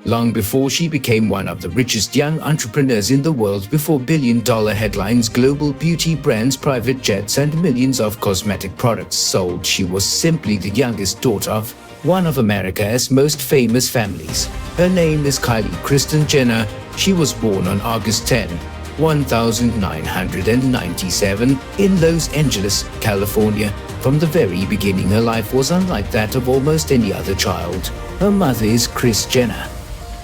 long before she became one of the richest young entrepreneurs in the world. Before billion-dollar headlines, global beauty brands, private jets, and millions of cosmetic products sold, she was simply the youngest daughter of one of America's most famous families. Her name is Kylie Kristen Jenner. She was born on August 10, 1997 in Los Angeles, California. From the very beginning, her life was unlike that of almost any other child. Her mother is Kris Jenner,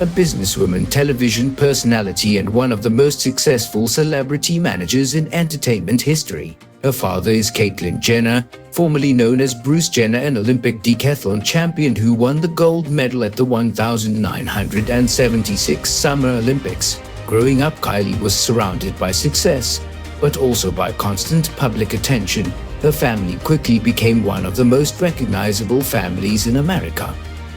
a businesswoman, television personality, and one of the most successful celebrity managers in entertainment history. Her father is Kylie Jenner, formerly known as Bruce Jenner, an Olympic decathlon champion who won the gold medal at the 1976 Summer Olympics. Growing up, Kylie was surrounded by success, but also by constant public attention. Her family quickly became one of the most recognizable families in America.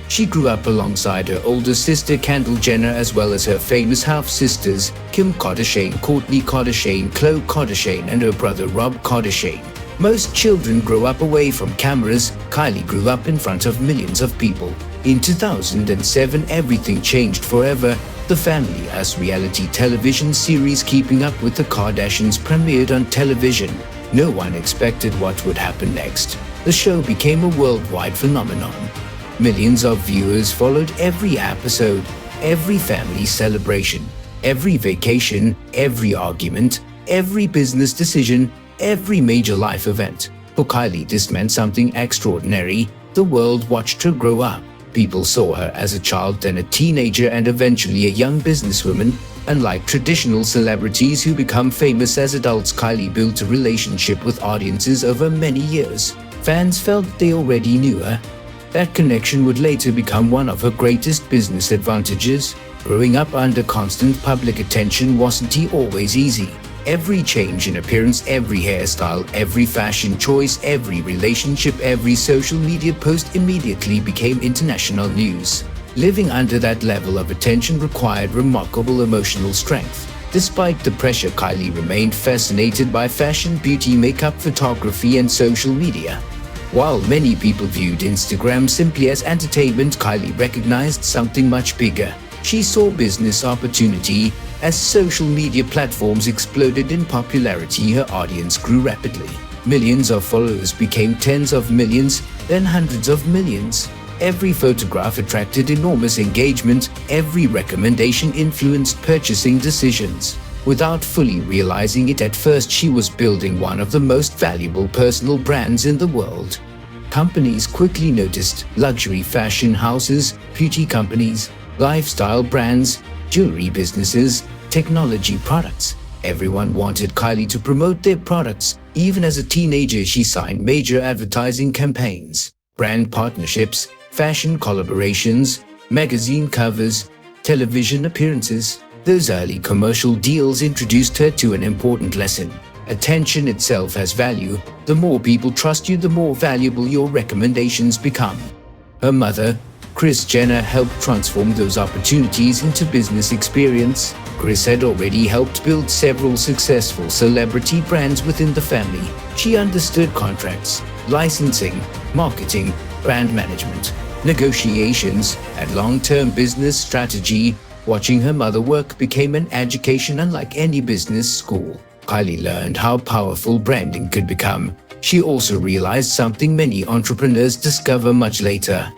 She grew up alongside her older sister Kendall Jenner, as well as her famous half-sisters Kim Kardashian, Kourtney Kardashian, Khloe Kardashian, and her brother Rob Kardashian. Most children grow up away from cameras. Kylie grew up in front of millions of people. In 2007, everything changed forever. The family-as reality television series Keeping Up with the Kardashians premiered on television. No one expected what would happen next. The show became a worldwide phenomenon. Millions of viewers followed every episode, every family celebration, every vacation, every argument, every business decision, every major life event. For Kylie, this meant something extraordinary. The world watched her grow up. People saw her as a child, then a teenager, and eventually a young businesswoman. Unlike traditional celebrities who become famous as adults, Kylie built a relationship with audiences over many years. Fans felt they already knew her. That connection would later become one of her greatest business advantages. Growing up under constant public attention wasn't always easy. Every change in appearance, every hairstyle, every fashion choice, every relationship, every social media post immediately became international news. Living under that level of attention required remarkable emotional strength. Despite the pressure, Kylie remained fascinated by fashion, beauty, makeup, photography, and social media. While many people viewed Instagram simply as entertainment, Kylie recognized something much bigger. She saw business opportunity. As social media platforms exploded in popularity, her audience grew rapidly. Millions of followers became tens of millions, then hundreds of millions. Every photograph attracted enormous engagement. Every recommendation influenced purchasing decisions. Without fully realizing it at first, she was building one of the most valuable personal brands in the world. Companies quickly noticed: luxury fashion houses, beauty companies, lifestyle brands, jewelry businesses, technology products. Everyone wanted Kylie to promote their products. Even as a teenager, she signed major advertising campaigns, brand partnerships, fashion collaborations, magazine covers, television appearances. Those early commercial deals introduced her to an important lesson. Attention itself has value. The more people trust you, the more valuable your recommendations become. Her mother, Kris Jenner, helped transform those opportunities into business experience. Kris had already helped build several successful celebrity brands within the family. She understood contracts, licensing, marketing, brand management, negotiations, and long-term business strategy. Watching her mother work became an education unlike any business school. Kylie learned how powerful branding could become. She also realized something many entrepreneurs discover much later.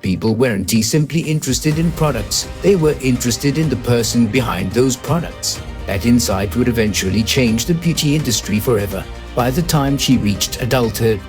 People weren't simply interested in products, they were interested in the person behind those products. That insight would eventually change the beauty industry forever. By the time she reached adulthood,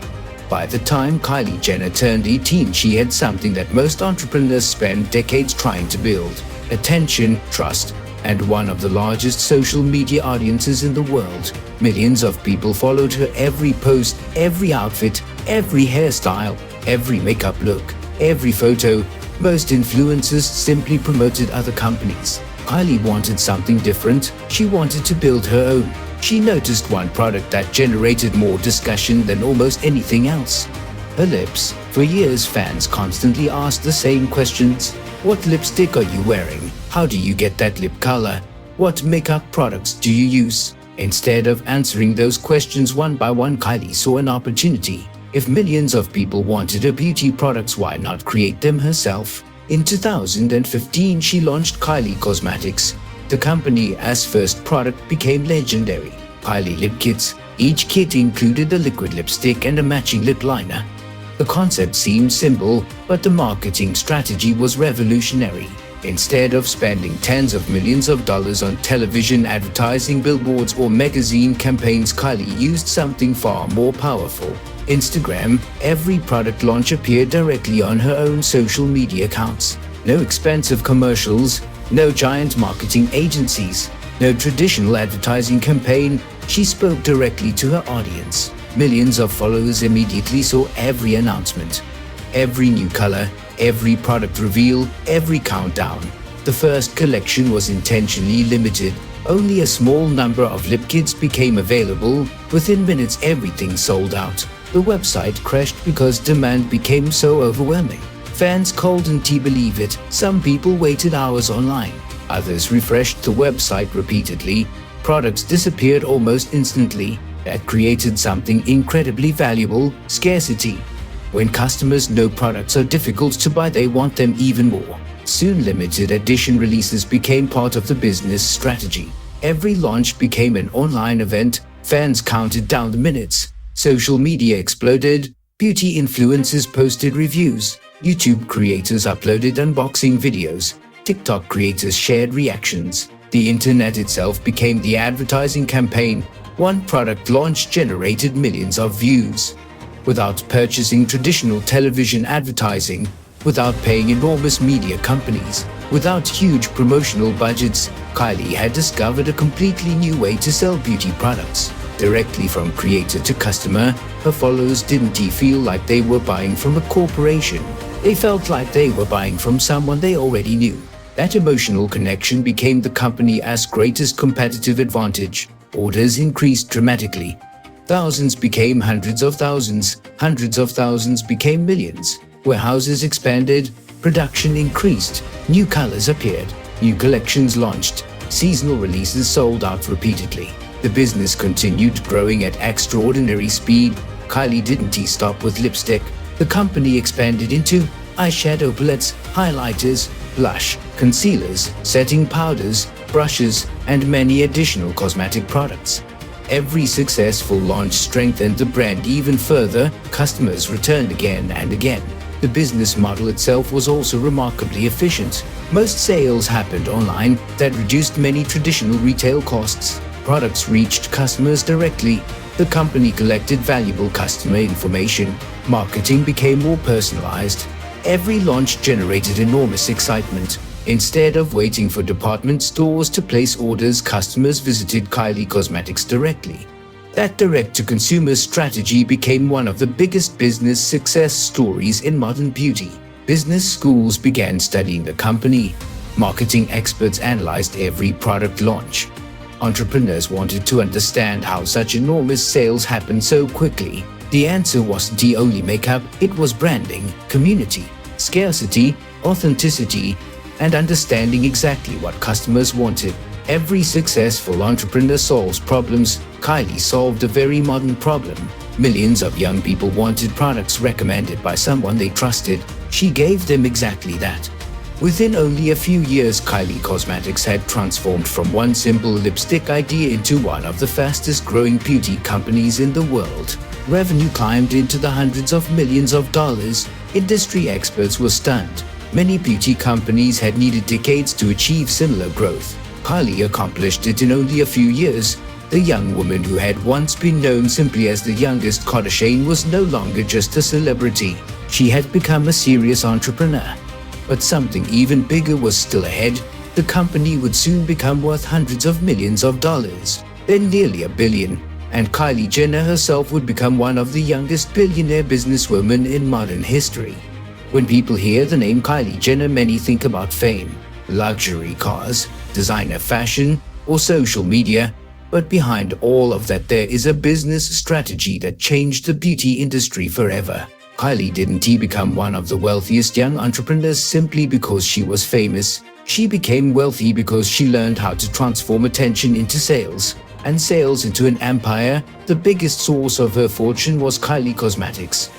by the time Kylie Jenner turned 18, she had something that most entrepreneurs spend decades trying to build: attention, trust, and one of the largest social media audiences in the world. Millions of people followed her every post, every outfit, every hairstyle, every makeup look, every photo. Most influencers simply promoted other companies. Kylie wanted something different. She wanted to build her own. She noticed one product that generated more discussion than almost anything else: her lips. For years, fans constantly asked the same questions. What lipstick are you wearing? How do you get that lip color? What makeup products do you use? Instead of answering those questions one by one, Kylie saw an opportunity. If millions of people wanted her beauty products, why not create them herself? In 2015, she launched Kylie Cosmetics. The company's first product became legendary, Kylie Lip Kits. Each kit included a liquid lipstick and a matching lip liner. The concept seemed simple, but the marketing strategy was revolutionary. Instead of spending tens of millions of dollars on television advertising, billboards, or magazine campaigns, Kylie used something far more powerful: Instagram. Every product launch appeared directly on her own social media accounts. No expensive commercials, no giant marketing agencies, no traditional advertising campaign. She spoke directly to her audience. Millions of followers immediately saw every announcement, every new color, every product reveal, every countdown. The first collection was intentionally limited. Only a small number of lip kits became available. Within minutes, everything sold out. The website crashed because demand became so overwhelming. Fans couldn't believe it. Some people waited hours online. Others refreshed the website repeatedly. Products disappeared almost instantly. That created something incredibly valuable: scarcity. When customers know products are difficult to buy, they want them even more. Soon, limited edition releases became part of the business strategy. Every launch became an online event. Fans counted down the minutes. Social media exploded. Beauty influencers posted reviews. YouTube creators uploaded unboxing videos. TikTok creators shared reactions. The internet itself became the advertising campaign. One product launch generated millions of views. Without purchasing traditional television advertising, without paying enormous media companies, without huge promotional budgets, Kylie had discovered a completely new way to sell beauty products. Directly from creator to customer, her followers didn't feel like they were buying from a corporation. They felt like they were buying from someone they already knew. That emotional connection became the company's greatest competitive advantage. Orders increased dramatically. Thousands became hundreds of thousands became millions. Warehouses expanded, production increased, new colors appeared, new collections launched, seasonal releases sold out repeatedly. The business continued growing at extraordinary speed. Kylie didn't stop with lipstick. The company expanded into eyeshadow palettes, highlighters, blush, concealers, setting powders, brushes, and many additional cosmetic products. Every successful launch strengthened the brand even further. Customers returned again and again. The business model itself was also remarkably efficient. Most sales happened online. That reduced many traditional retail costs. Products reached customers directly. The company collected valuable customer information. Marketing became more personalized. Every launch generated enormous excitement. Instead of waiting for department stores to place orders, customers visited Kylie Cosmetics directly. That direct-to-consumer strategy became one of the biggest business success stories in modern beauty. Business schools began studying the company. Marketing experts analyzed every product launch. Entrepreneurs wanted to understand how such enormous sales happened so quickly. The answer wasn't only makeup, it was branding, community, scarcity, authenticity, and understanding exactly what customers wanted. Every successful entrepreneur solves problems. Kylie solved a very modern problem. Millions of young people wanted products recommended by someone they trusted. She gave them exactly that. Within only a few years, Kylie Cosmetics had transformed from one simple lipstick idea into one of the fastest growing beauty companies in the world. Revenue climbed into the hundreds of millions of dollars. Industry experts were stunned. Many beauty companies had needed decades to achieve similar growth. Kylie accomplished it in only a few years. The young woman who had once been known simply as the youngest Kardashian was no longer just a celebrity. She had become a serious entrepreneur. But something even bigger was still ahead. The company would soon become worth hundreds of millions of dollars, then nearly $1 billion. And Kylie Jenner herself would become one of the youngest billionaire businesswomen in modern history. When people hear the name Kylie Jenner, many think about fame, luxury cars, designer fashion, or social media. But behind all of that, there is a business strategy that changed the beauty industry forever. Kylie didn't become one of the wealthiest young entrepreneurs simply because she was famous. She became wealthy because she learned how to transform attention into sales, and sales into an empire. The biggest source of her fortune was Kylie Cosmetics.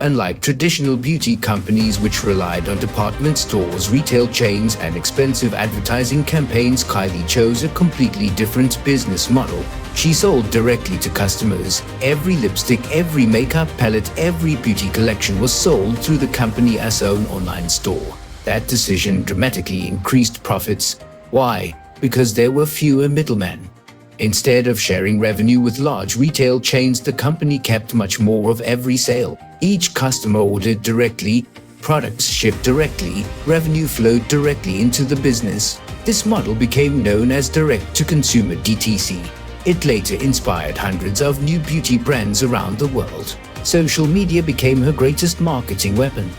Unlike traditional beauty companies which relied on department stores, retail chains, and expensive advertising campaigns, Kylie chose a completely different business model. She sold directly to customers. Every lipstick, every makeup palette, every beauty collection was sold through the company's own online store. That decision dramatically increased profits. Why? Because there were fewer middlemen. Instead of sharing revenue with large retail chains, the company kept much more of every sale. Each customer ordered directly, products shipped directly, revenue flowed directly into the business. This model became known as direct-to-consumer (DTC). It later inspired hundreds of new beauty brands around the world. Social media became her greatest marketing weapon.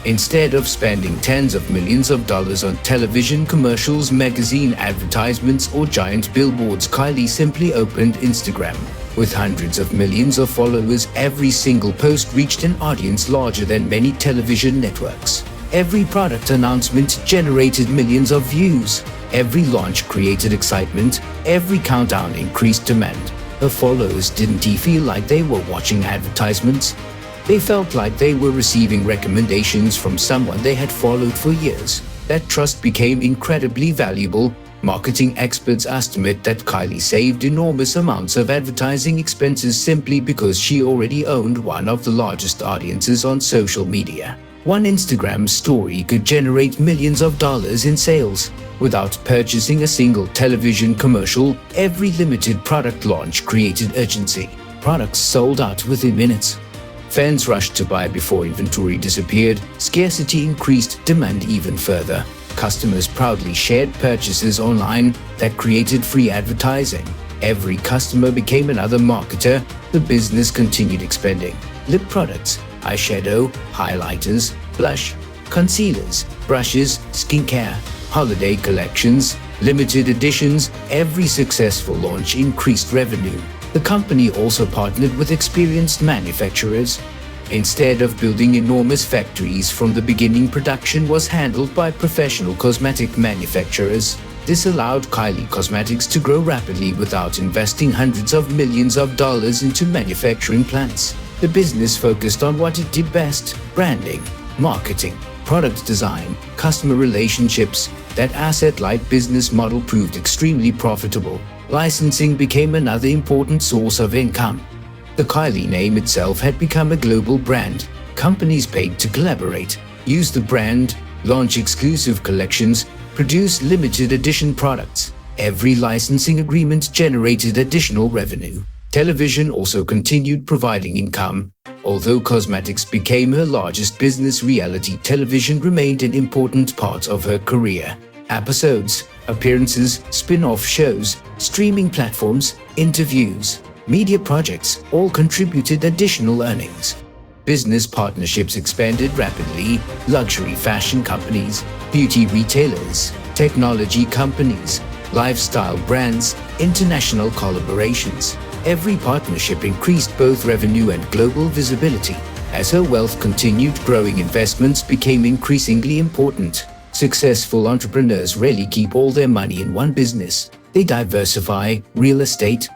Instead of spending tens of millions of dollars on television commercials, magazine advertisements, or giant billboards, Kylie simply opened Instagram. With hundreds of millions of followers, every single post reached an audience larger than many television networks. Every product announcement generated millions of views. Every launch created excitement. Every countdown increased demand. Her followers didn't feel like they were watching advertisements. They felt like they were receiving recommendations from someone they had followed for years. That trust became incredibly valuable. Marketing experts estimate that Kylie saved enormous amounts of advertising expenses simply because she already owned one of the largest audiences on social media. One Instagram story could generate millions of dollars in sales. Without purchasing a single television commercial, every limited product launch created urgency. Products sold out within minutes. Fans rushed to buy before inventory disappeared. Scarcity increased demand even further. Customers proudly shared purchases online that created free advertising. Every customer became another marketer. The business continued expanding. Lip products, eyeshadow, highlighters, blush, concealers, brushes, skincare, holiday collections, limited editions. Every successful launch increased revenue. The company also partnered with experienced manufacturers. Instead of building enormous factories from the beginning, production was handled by professional cosmetic manufacturers. This allowed Kylie Cosmetics to grow rapidly without investing hundreds of millions of dollars into manufacturing plants. The business focused on what it did best: branding, marketing, product design, customer relationships. That asset-light business model proved extremely profitable. Licensing became another important source of income. The Kylie name itself had become a global brand. Companies paid to collaborate, use the brand, launch exclusive collections, produce limited edition products. Every licensing agreement generated additional revenue. Television also continued providing income. Although cosmetics became her largest business, reality television remained an important part of her career. Episodes, appearances, spin-off shows, streaming platforms, interviews, media projects all contributed additional earnings. Business partnerships expanded rapidly. Luxury fashion companies, beauty retailers, technology companies, lifestyle brands, international collaborations. Every partnership increased both revenue and global visibility. As her wealth continued growing, investments became increasingly important. Successful entrepreneurs rarely keep all their money in one business. They diversify. Real estate.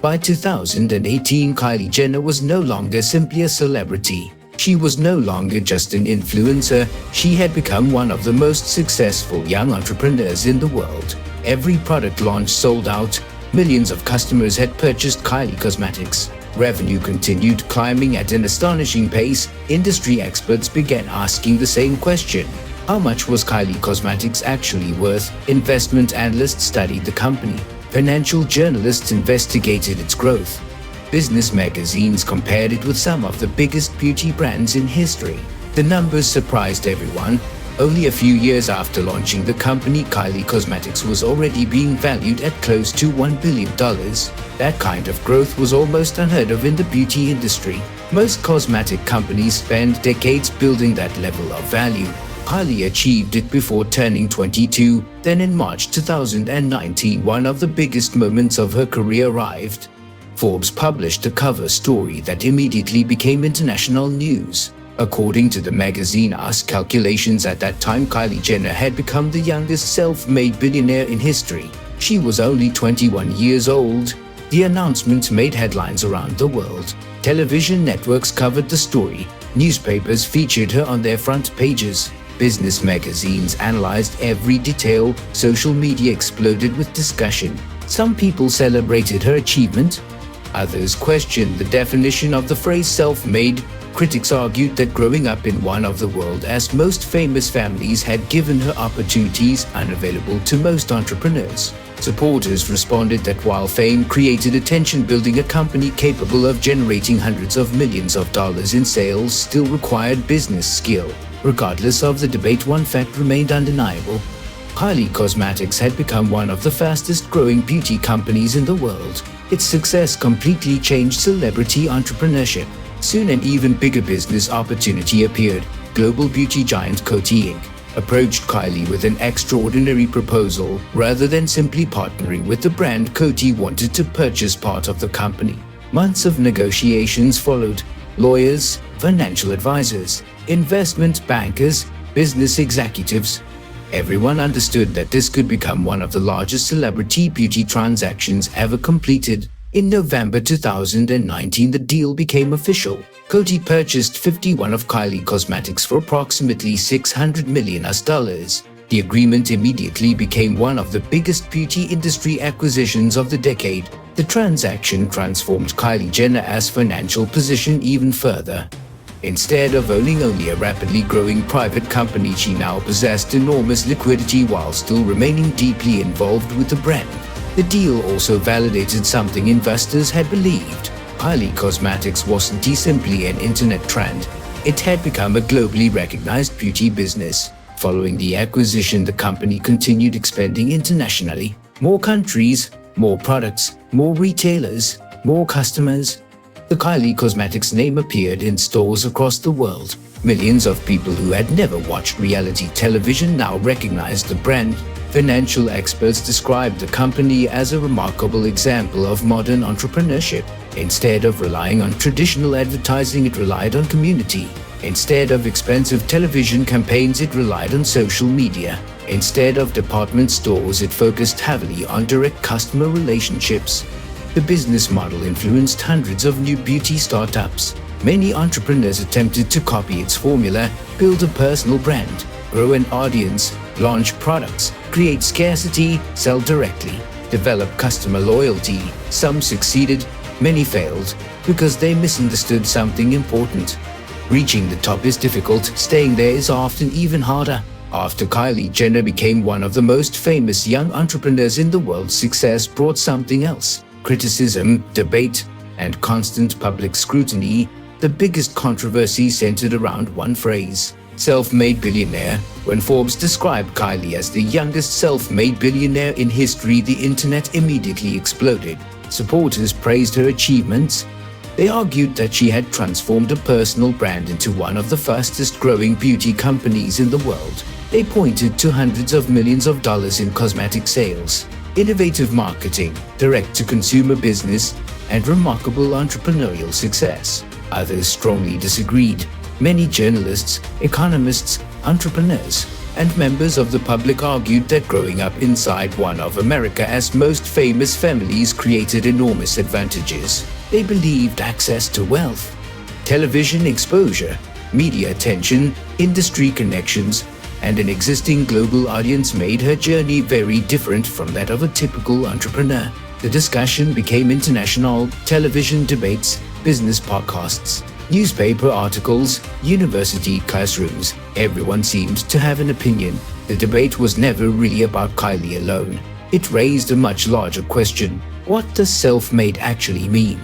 By 2018, Kylie Jenner was no longer simply a celebrity. She was no longer just an influencer. She had become one of the most successful young entrepreneurs in the world. Every product launch sold out. Millions of customers had purchased Kylie Cosmetics. Revenue continued climbing at an astonishing pace. Industry experts began asking the same question: how much was Kylie Cosmetics actually worth? Investment analysts studied the company. Financial journalists investigated its growth. Business magazines compared it with some of the biggest beauty brands in history. The numbers surprised everyone. Only a few years after launching the company, Kylie Cosmetics was already being valued at close to $1 billion. That kind of growth was almost unheard of in the beauty industry. Most cosmetic companies spend decades building that level of value. Kylie achieved it before turning 22. Then in March 2019, one of the biggest moments of her career arrived. Forbes published a cover story that immediately became international news. According to the magazine's calculations at that time, Kylie Jenner had become the youngest self-made billionaire in history. She was only 21 years old. The announcement made headlines around the world. Television networks covered the story. Newspapers featured her on their front pages. Business magazines analyzed every detail. Social media exploded with discussion. Some people celebrated her achievement. Others questioned the definition of the phrase self-made. Critics argued that growing up in one of the world's most famous families had given her opportunities unavailable to most entrepreneurs. Supporters responded that while fame created attention, building a company capable of generating hundreds of millions of dollars in sales still required business skill. Regardless of the debate, one fact remained undeniable. Kylie Cosmetics had become one of the fastest-growing beauty companies in the world. Its success completely changed celebrity entrepreneurship. Soon an even bigger business opportunity appeared. Global beauty giant Coty Inc. approached Kylie with an extraordinary proposal. Rather than simply partnering with the brand, Coty wanted to purchase part of the company. Months of negotiations followed. Lawyers, financial advisors, investment bankers, business executives. Everyone understood that this could become one of the largest celebrity beauty transactions ever completed. In November 2019, the deal became official. Coty purchased 51 of Kylie Cosmetics for approximately $600 million. The agreement immediately became one of the biggest beauty industry acquisitions of the decade. The transaction transformed Kylie Jenner's financial position even further. Instead of owning only a rapidly growing private company, she now possessed enormous liquidity while still remaining deeply involved with the brand. The deal also validated something investors had believed. Kylie Cosmetics wasn't simply an internet trend. It had become a globally recognized beauty business. Following the acquisition, the company continued expanding internationally. More countries, more products, more retailers, more customers. The Kylie Cosmetics name appeared in stores across the world. Millions of people who had never watched reality television now recognized the brand. Financial experts described the company as a remarkable example of modern entrepreneurship. Instead of relying on traditional advertising, it relied on community. Instead of expensive television campaigns, it relied on social media. Instead of department stores, it focused heavily on direct customer relationships. The business model influenced hundreds of new beauty startups. Many entrepreneurs attempted to copy its formula: build a personal brand, grow an audience, launch products, create scarcity, sell directly, develop customer loyalty. Some succeeded, many failed, because they misunderstood something important. Reaching the top is difficult, staying there is often even harder. After Kylie Jenner became one of the most famous young entrepreneurs in the world, success brought something else: criticism, debate, and constant public scrutiny. The biggest controversy centered around one phrase: self-made billionaire. When Forbes described Kylie as the youngest self-made billionaire in history, the internet immediately exploded. Supporters praised her achievements. They argued that she had transformed a personal brand into one of the fastest-growing beauty companies in the world. They pointed to hundreds of millions of dollars in cosmetic sales, innovative marketing, direct-to-consumer business, and remarkable entrepreneurial success. Others strongly disagreed. Many journalists, economists, entrepreneurs, and members of the public argued that growing up inside one of America's most famous families created enormous advantages. They believed access to wealth, television exposure, media attention, industry connections, and an existing global audience made her journey very different from that of a typical entrepreneur. The discussion became international: television debates, business podcasts, newspaper articles, university classrooms. Everyone seemed to have an opinion. The debate was never really about Kylie alone. It raised a much larger question: what does self-made actually mean?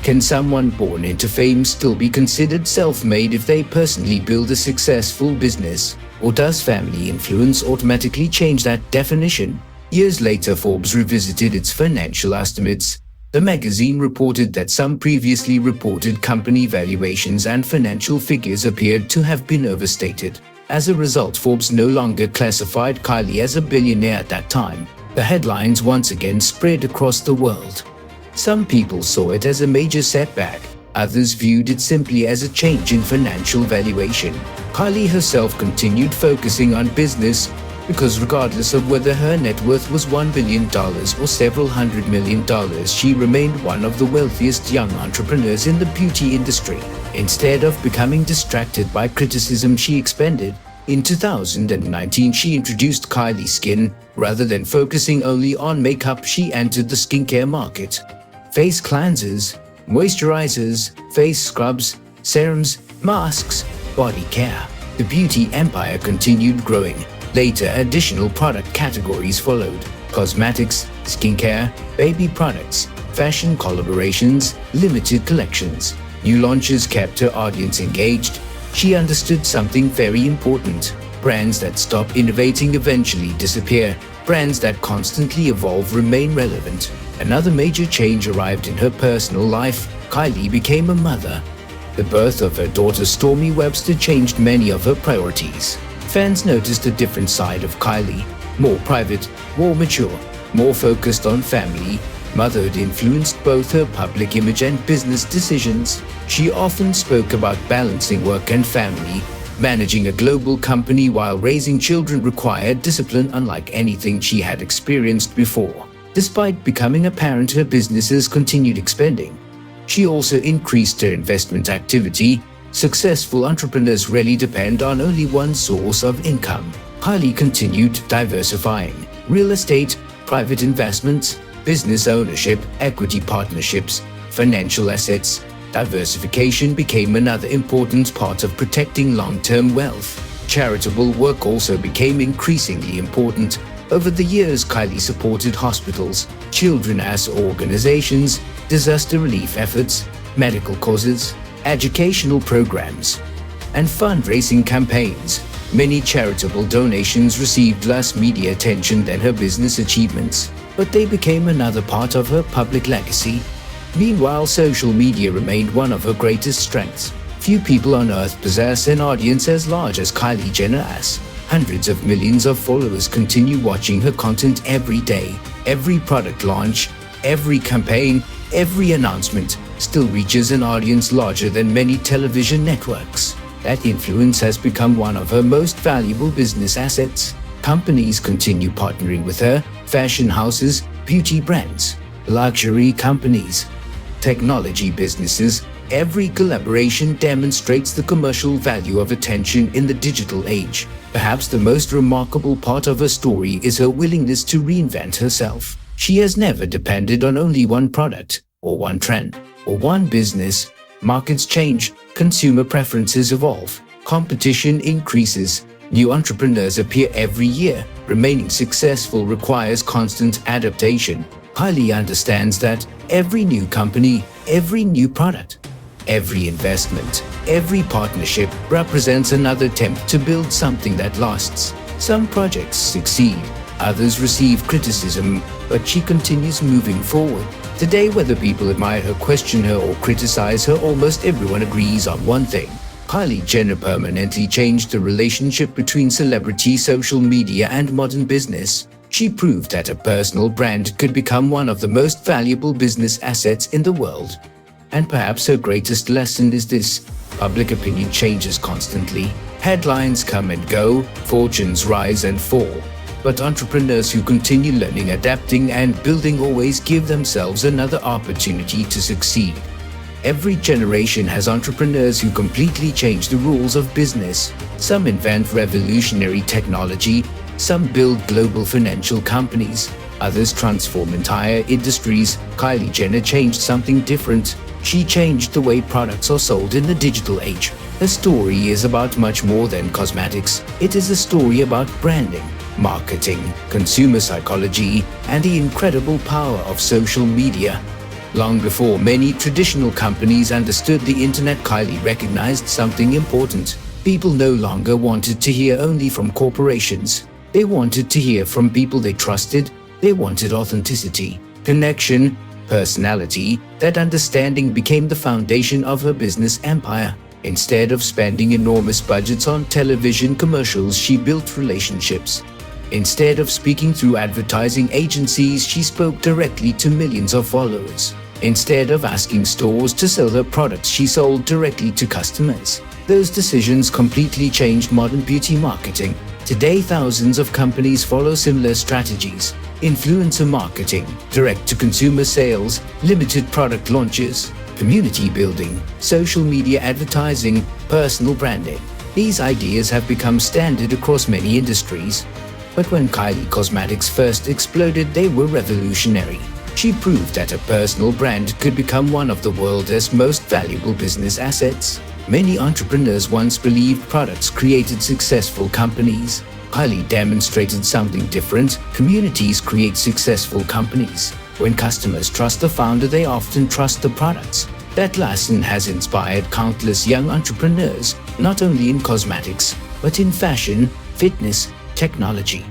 Can someone born into fame still be considered self-made if they personally build a successful business? Or does family influence automatically change that definition? Years later, Forbes revisited its financial estimates. The magazine reported that some previously reported company valuations and financial figures appeared to have been overstated. As a result, Forbes no longer classified Kylie as a billionaire at that time. The headlines once again spread across the world. Some people saw it as a major setback. Others viewed it simply as a change in financial valuation. Kylie herself continued focusing on business. because regardless of whether her net worth was $1 billion or several $100 million, she remained one of the wealthiest young entrepreneurs in the beauty industry. Instead of becoming distracted by criticism she expended, in 2019 she introduced Kylie Skin. Rather than focusing only on makeup, she entered the skincare market. Face cleansers, moisturizers, face scrubs, serums, masks, body care. The beauty empire continued growing. Later, additional product categories followed: cosmetics, skincare, baby products, fashion collaborations, limited collections. New launches kept her audience engaged. She understood something very important: brands that stop innovating eventually disappear. Brands that constantly evolve remain relevant. Another major change arrived in her personal life. Kylie became a mother. The birth of her daughter Stormy Webster changed many of her priorities. Fans noticed a different side of Kylie: more private, more mature, more focused on family. Motherhood influenced both her public image and business decisions. She often spoke about balancing work and family. Managing a global company while raising children required discipline unlike anything she had experienced before. Despite becoming a parent, her businesses continued expanding. She also increased her investment activity. Successful entrepreneurs rarely depend on only one source of income. Kylie continued diversifying: real estate, private investments, business ownership, equity partnerships, financial assets. Diversification became another important part of protecting long-term wealth. Charitable work also became increasingly important. Over the years, Kylie supported hospitals, children's organizations, disaster relief efforts, medical causes, educational programs, and fundraising campaigns. Many charitable donations received less media attention than her business achievements, but they became another part of her public legacy. Meanwhile, social media remained one of her greatest strengths. Few people on earth possess an audience as large as Kylie Jenner has. Hundreds of millions of followers continue watching her content every day. Every product launch, every campaign, every announcement still reaches an audience larger than many television networks. That influence has become one of her most valuable business assets. Companies continue partnering with her: fashion houses, beauty brands, luxury companies, technology businesses. Every collaboration demonstrates the commercial value of attention in the digital age. Perhaps the most remarkable part of her story is her willingness to reinvent herself. She has never depended on only one product, or one trend, or one business. Markets change, consumer preferences evolve, competition increases, new entrepreneurs appear every year. Remaining successful requires constant adaptation. Kylie understands that every new company, every new product, every investment, every partnership represents another attempt to build something that lasts. Some projects succeed, others receive criticism, but she continues moving forward. Today, whether people admire her, question her, or criticize her, almost everyone agrees on one thing: Kylie Jenner permanently changed the relationship between celebrity, social media, and modern business. She proved that a personal brand could become one of the most valuable business assets in the world. And perhaps her greatest lesson is this: public opinion changes constantly. Headlines come and go, fortunes rise and fall. But entrepreneurs who continue learning, adapting, and building always give themselves another opportunity to succeed. Every generation has entrepreneurs who completely change the rules of business. Some invent revolutionary technology, some build global financial companies, others transform entire industries. Kylie Jenner changed something different. She changed the way products are sold in the digital age. Her story is about much more than cosmetics. It is a story about branding, marketing, consumer psychology, and the incredible power of social media. Long before many traditional companies understood the internet, Kylie recognized something important. People no longer wanted to hear only from corporations. They wanted to hear from people they trusted. They wanted authenticity, connection, personality. That understanding became the foundation of her business empire. Instead of spending enormous budgets on television commercials, she built relationships. Instead of speaking through advertising agencies, she spoke directly to millions of followers. Instead of asking stores to sell her products, she sold directly to customers. Those decisions completely changed modern beauty marketing. Today, thousands of companies follow similar strategies: influencer marketing, direct-to-consumer sales, limited product launches, community building, social media advertising, personal branding. These ideas have become standard across many industries. But when Kylie Cosmetics first exploded, they were revolutionary. She proved that a personal brand could become one of the world's most valuable business assets. Many entrepreneurs once believed products created successful companies. Kylie demonstrated something different. Communities create successful companies. When customers trust the founder, they often trust the products. That lesson has inspired countless young entrepreneurs, not only in cosmetics, but in fashion, fitness, technology,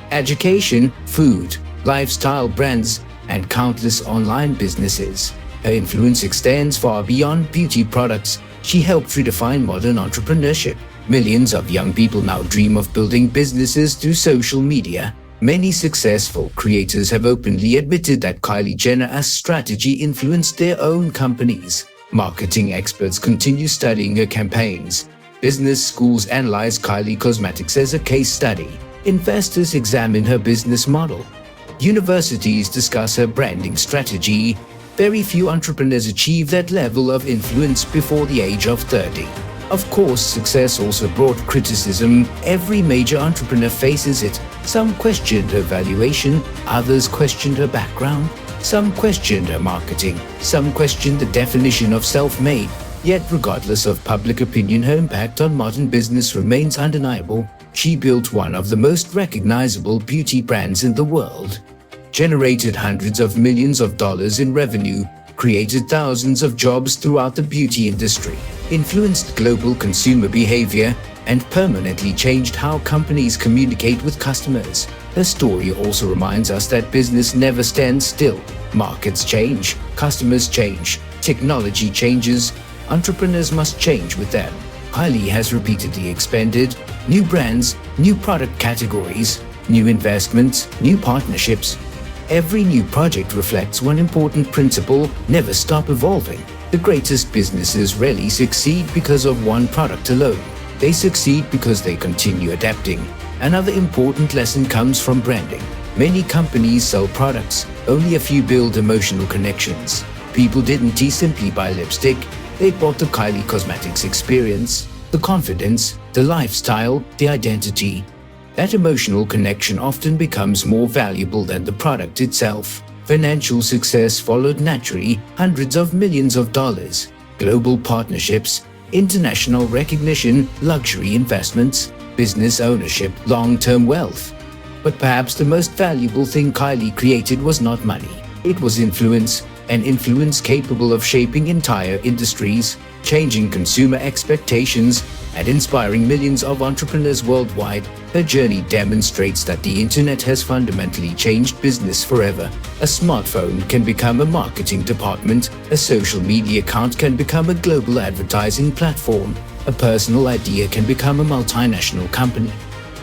education, food, lifestyle brands, and countless online businesses. Her influence extends far beyond beauty products. She helped redefine modern entrepreneurship. Millions of young people now dream of building businesses through social media. Many successful creators have openly admitted that Kylie Jenner's strategy influenced their own companies. Marketing experts continue studying her campaigns. Business schools analyze Kylie Cosmetics as a case study. Investors examine her business model. Universities discuss her branding strategy. Very few entrepreneurs achieve that level of influence before the age of 30. Of course, success also brought criticism. Every major entrepreneur faces it. Some questioned her valuation, others questioned her background, some questioned her marketing, some questioned the definition of self-made. Yet, regardless of public opinion, her impact on modern business remains undeniable. She built one of the most recognizable beauty brands in the world, generated hundreds of millions of dollars in revenue, created thousands of jobs throughout the beauty industry, influenced global consumer behavior, and permanently changed how companies communicate with customers. Her story also reminds us that business never stands still. Markets change, customers change, technology changes, entrepreneurs must change with them. Kylie has repeatedly expanded new brands, new product categories, new investments, new partnerships. Every new project reflects one important principle: never stop evolving. The greatest businesses rarely succeed because of one product alone. They succeed because they continue adapting. Another important lesson comes from branding. Many companies sell products, only a few build emotional connections. People didn't simply buy lipstick, they bought the Kylie Cosmetics experience, the confidence, the lifestyle, the identity. That emotional connection often becomes more valuable than the product itself. Financial success followed naturally: hundreds of millions of dollars, global partnerships, international recognition, luxury investments, business ownership, long-term wealth. But perhaps the most valuable thing Kylie created was not money. It was influence, an influence capable of shaping entire industries, changing consumer expectations, and inspiring millions of entrepreneurs worldwide. Her journey demonstrates that the internet has fundamentally changed business forever. A smartphone can become a marketing department, a social media account can become a global advertising platform, a personal idea can become a multinational company.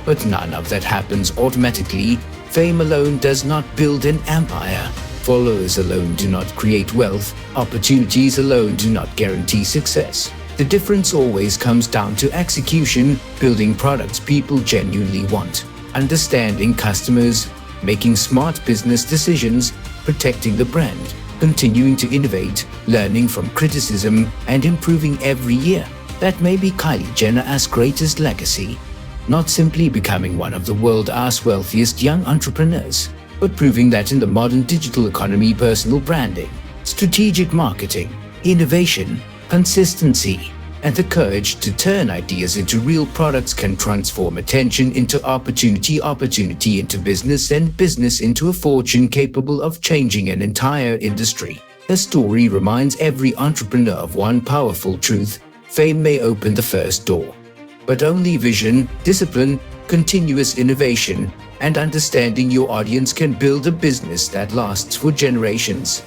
But none of that happens automatically. Fame alone does not build an empire. Followers alone do not create wealth. Opportunities alone do not guarantee success. The difference always comes down to execution, building products people genuinely want, understanding customers, making smart business decisions, protecting the brand, continuing to innovate, learning from criticism, and improving every year. That may be Kylie Jenner's greatest legacy. Not simply becoming one of the world's wealthiest young entrepreneurs, but proving that in the modern digital economy, personal branding, strategic marketing, innovation, consistency, and the courage to turn ideas into real products can transform attention into opportunity, opportunity into business, and business into a fortune capable of changing an entire industry. Her story reminds every entrepreneur of one powerful truth: fame may open the first door, but only vision, discipline, continuous innovation, and understanding your audience can build a business that lasts for generations.